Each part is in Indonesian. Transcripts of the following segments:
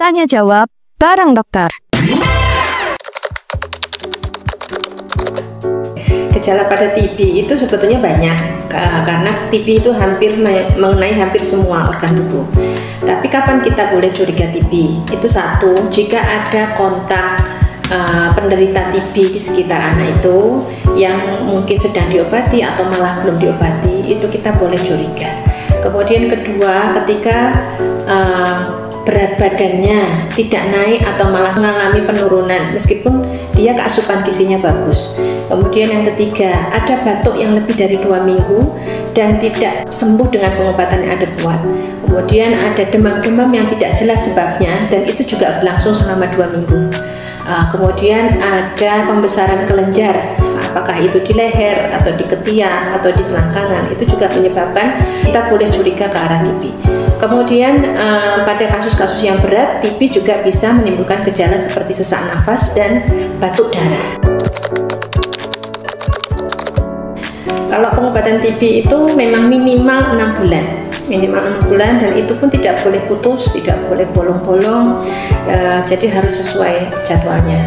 Tanya jawab bareng dokter. Gejala pada TB itu sebetulnya banyak, karena TB itu mengenai hampir semua organ tubuh. Tapi kapan kita boleh curiga TB? Itu satu, jika ada kontak penderita TB di sekitar anak itu yang mungkin sedang diobati atau malah belum diobati, itu kita boleh curiga. Kemudian kedua, ketika berat badannya tidak naik atau malah mengalami penurunan meskipun dia keasupan gizinya bagus. Kemudian yang ketiga, ada batuk yang lebih dari 2 minggu dan tidak sembuh dengan pengobatan yang adekuat. Kemudian ada demam-demam yang tidak jelas sebabnya dan itu juga berlangsung selama 2 minggu. Kemudian ada pembesaran kelenjar, apakah itu di leher atau di ketiak atau di selangkangan, itu juga menyebabkan kita boleh curiga ke arah TB. Kemudian pada kasus-kasus yang berat, TB juga bisa menimbulkan gejala seperti sesak nafas dan batuk darah. Kalau pengobatan TB itu memang minimal 6 bulan dan itu pun tidak boleh putus, tidak boleh bolong-bolong, jadi harus sesuai jadwalnya.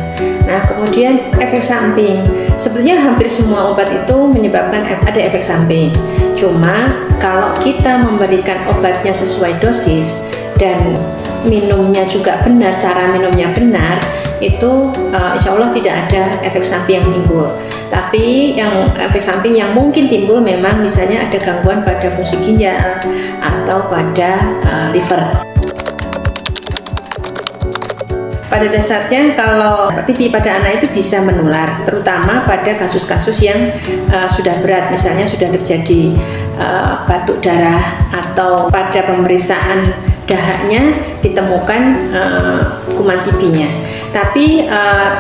Nah, kemudian efek samping, sebenarnya hampir semua obat itu menyebabkan ada efek samping. Cuma kalau kita memberikan obatnya sesuai dosis dan minumnya juga benar, cara minumnya benar, itu insya Allah tidak ada efek samping yang timbul. Tapi yang efek samping yang mungkin timbul memang misalnya ada gangguan pada fungsi ginjal atau pada liver. Pada dasarnya kalau TB pada anak itu bisa menular, terutama pada kasus-kasus yang sudah berat, misalnya sudah terjadi batuk darah atau pada pemeriksaan dahaknya ditemukan kuman TB-nya. Tapi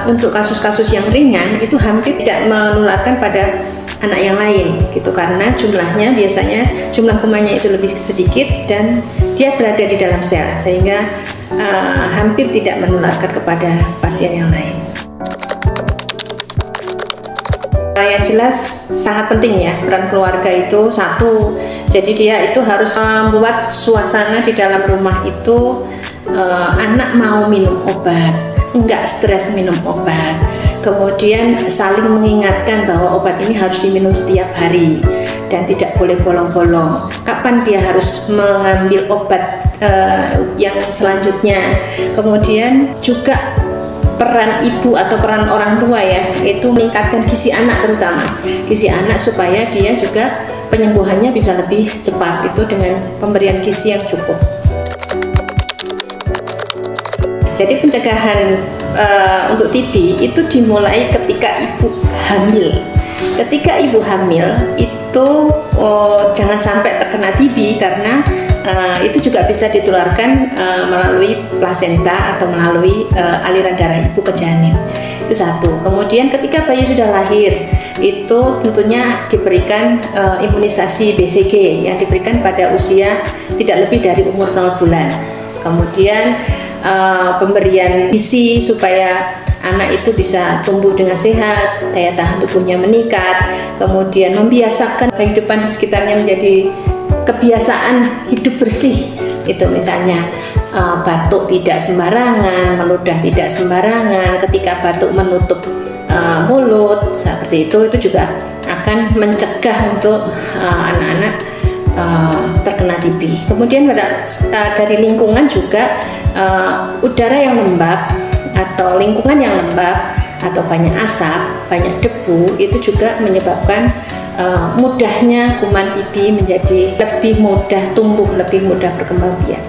untuk kasus-kasus yang ringan itu hampir tidak menularkan pada anak yang lain gitu, karena jumlahnya biasanya jumlah kumannya itu lebih sedikit dan dia berada di dalam sel sehingga hampir tidak menularkan kepada pasien yang lain. Yang jelas sangat penting ya peran keluarga itu satu, jadi dia itu harus membuat suasana di dalam rumah itu anak mau minum obat, enggak stres minum obat, kemudian saling mengingatkan bahwa obat ini harus diminum setiap hari dan tidak boleh bolong-bolong, kapan dia harus mengambil obat yang selanjutnya. Kemudian juga peran ibu atau peran orang tua ya, itu meningkatkan gizi anak, terutama gizi anak supaya dia juga penyembuhannya bisa lebih cepat, itu dengan pemberian gizi yang cukup. Jadi pencegahan untuk TB itu dimulai ketika ibu hamil. Ketika ibu hamil itu jangan sampai terkena TB karena itu juga bisa ditularkan melalui plasenta atau melalui aliran darah ibu ke janin. Itu satu. Kemudian ketika bayi sudah lahir itu tentunya diberikan imunisasi BCG yang diberikan pada usia tidak lebih dari umur 0 bulan. Kemudian pemberian gizi supaya anak itu bisa tumbuh dengan sehat, daya tahan tubuhnya meningkat, kemudian membiasakan kehidupan di sekitarnya menjadi kebiasaan hidup bersih. Itu misalnya batuk tidak sembarangan, meludah tidak sembarangan, ketika batuk menutup mulut seperti itu juga akan mencegah untuk anak-anak terkena TB. Kemudian dari lingkungan juga udara yang lembab atau lingkungan yang lembab atau banyak asap, banyak debu itu juga menyebabkan mudahnya kuman TB menjadi lebih mudah tumbuh, lebih mudah berkembang biak.